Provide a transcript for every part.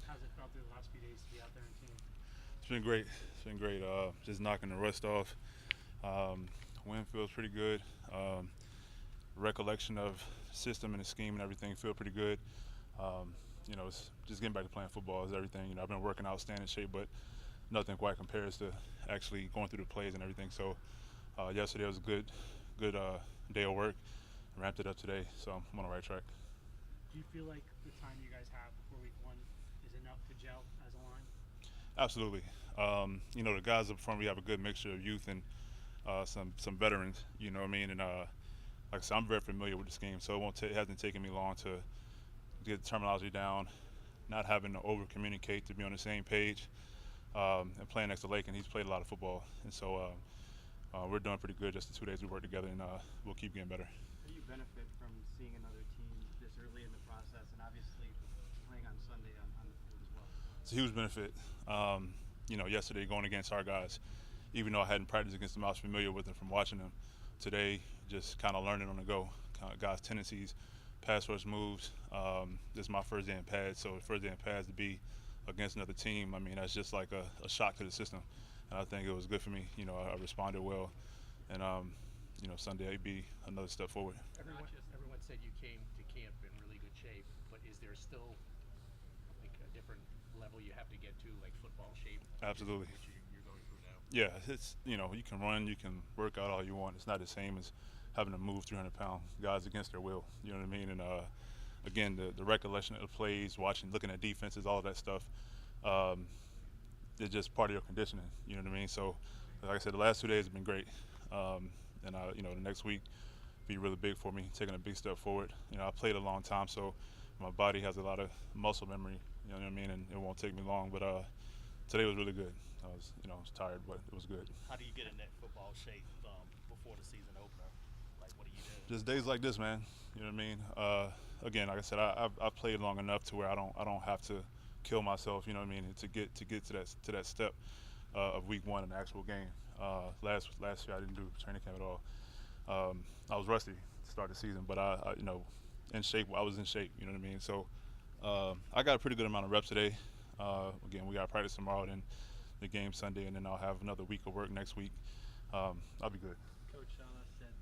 How's it felt through the last few days to be out there and team? It's been great. It's been great. Just knocking the rust off. Um, Wind feels pretty good. Recollection of system and the scheme and everything feel pretty good. Um, it's just getting back to playing football is everything. I've been working out, staying in shape, but nothing quite compares to actually going through the plays and everything. So yesterday was a good day of work. Ramped it up today, so I'm on the right track. Do you feel like the time you guys have before week one is enough to gel as a line? Absolutely. The guys up front, we have a good mixture of youth and some veterans. You know what I mean? And like I said, I'm very familiar with the scheme, so it hasn't taken me long to get the terminology down, not having to over communicate, to be on the same page. And playing next to Lake, and he's played a lot of football, and so we're doing pretty good just the 2 days we work together, and we'll keep getting better. How do you benefit from seeing another team this early in the process and obviously playing on Sunday on the field as well? It's a huge benefit. Yesterday going against our guys, even though I hadn't practiced against them, I was familiar with them from watching them. Today, just kind of learning on the go, guys' tendencies, pass rush moves. This is my first day in pads, so first day in pads to be against another team, I mean, that's just like a shock to the system. And I think it was good for me. I responded well, and Sunday it'd be another step forward. Everyone said you came to camp in really good shape, but is there still like a different level you have to get to, like football shape? Absolutely. Which you're going through now. Yeah, it's you can run, you can work out all you want. It's not the same as having to move 300-pound guys against their will. You know what I mean? And again, the recollection of the plays, watching, looking at defenses, all of that stuff. Um, it's just part of your conditioning. You know what I mean? So, like I said, the last 2 days have been great, and the next week be really big for me, taking a big step forward. I played a long time, so my body has a lot of muscle memory. You know what I mean? And it won't take me long, but today was really good. I was tired, but it was good. How do you get in that football shape before the season opener? Like, what do you do? Just days like this, man. You know what I mean? Again, like I said, I've played long enough to where I don't have to kill myself. You know what I mean? To get to that step of week one in the actual game. Last year I didn't do training camp at all. I was rusty to start the season, but I in shape. I was in shape. You know what I mean? So I got a pretty good amount of reps today. Again, we got to practice tomorrow, then the game Sunday, and then I'll have another week of work next week. I'll be good. Coach said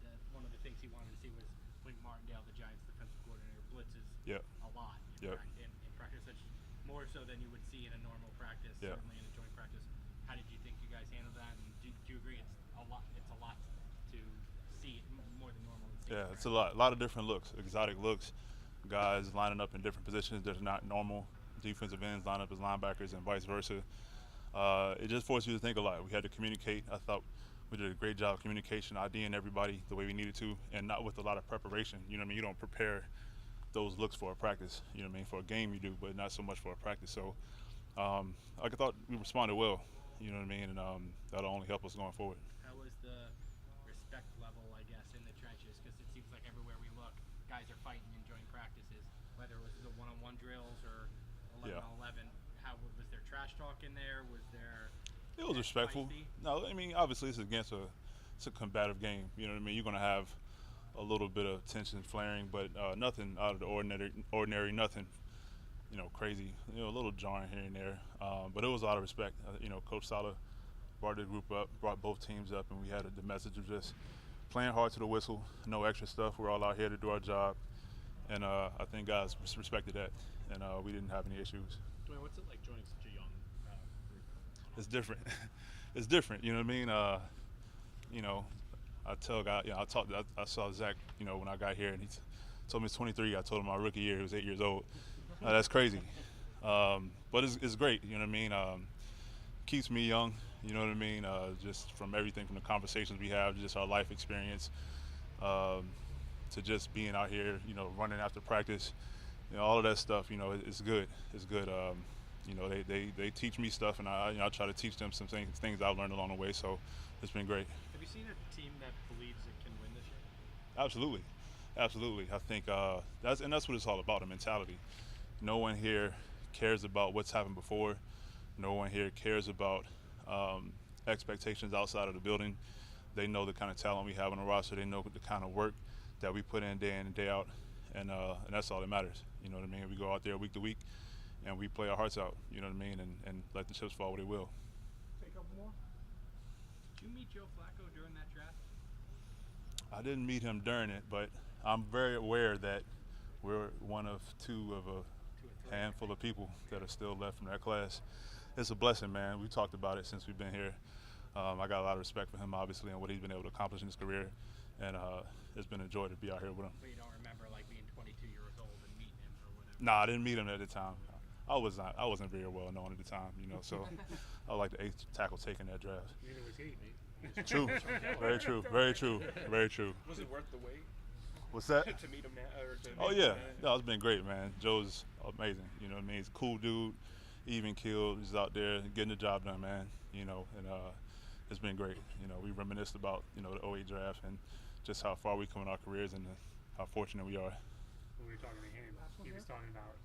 that one of the things he wanted to see was Wink Martindale, the Giants' defensive coordinator, blitzes Yep. a lot Yep. in practice, such more so than you would see in a normal practice, Yeah. certainly in a joint practice. How did you think you guys handled that? And do you agree it's a lot? It's a lot to see more than normal. Yeah, it's a lot of different looks, exotic looks. Guys lining up in different positions that are not normal. Defensive ends line up as linebackers and vice versa. It just forced you to think a lot. We had to communicate. I thought we did a great job of communication, IDing everybody the way we needed to, and not with a lot of preparation. You know what I mean? You don't prepare those looks for a practice. You know what I mean? For a game you do, but not so much for a practice. So I thought we responded well. You know what I mean? And that'll only help us going forward. How was the respect level, I guess, in the trenches? Because it seems like everywhere we look, guys are fighting in joint practices, whether it was the one-on-one drills or 11 on 11. How was there trash talk in there? Was there? It was respectful. Feisty? No, I mean obviously it's a combative game. You know what I mean? You're gonna have a little bit of tension flaring, but nothing out of the ordinary, nothing crazy. A little jarring here and there, but it was a lot of respect. Coach Sala brought the group up, brought both teams up, and we had the message of just playing hard to the whistle, no extra stuff. We're all out here to do our job, and I think guys respected that, and we didn't have any issues. Duane, what's it like joining such a young group? It's different. It's different. You know what I mean? I tell guys. I saw Zach. When I got here, and he told me he's 23. I told him my rookie year he was 8 years old. That's crazy. But it's great. You know what I mean? Keeps me young. You know what I mean? Just from everything, from the conversations we have, just our life experience, to just being out here. Running after practice. All of that stuff. It's good. It's good. They teach me stuff, and I try to teach them some things I've learned along the way. So it's been great. Have you seen a team that believes it can win this year? Absolutely. I think that's what it's all about—a mentality. No one here cares about what's happened before. No one here cares about expectations outside of the building. They know the kind of talent we have on the roster. They know the kind of work that we put in and day out, and that's all that matters. You know what I mean? We go out there week to week, and we play our hearts out. You know what I mean? And let the chips fall where they will. Take a couple more. Did you meet Joe Flacco during that draft? I didn't meet him during it, but I'm very aware that we're one of two of a handful of people that are still left from that class. It's a blessing, man. We talked about it since we've been here. I got a lot of respect for him, obviously, and what he's been able to accomplish in his career, and it's been a joy to be out here with him. But you don't remember like being 22 years old and meeting him or whatever? Nah, I didn't meet him at the time. I wasn't very well known at the time, you know. So I was like the 8th tackle taken that draft. Neither was he. True, very true, very true, very true. Was it worth the wait What's that? to meet him now? Or to Oh meet yeah, him, no, it's been great, man. Joe's amazing. You know what I mean? He's a cool dude, even killed. He's out there getting the job done, man. You know, and it's been great. You know, we reminisced about the 08 draft and just how far we come in our careers and how fortunate we are. When we were talking to him, he was talking about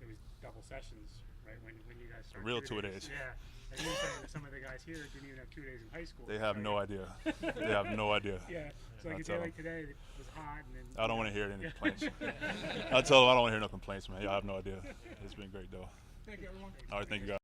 it was double sessions, right? When you guys started. Real two-a-days. Yeah. And he was saying that some of the guys here didn't even have 2 days in high school. They have no idea. They have no idea. Yeah. So like a day like today, it was hot, and then. I don't want to hear any complaints. I tell them I don't want to hear no complaints, man. Y'all have no idea. It's been great, though. Thank you, everyone. All right, thank you, guys.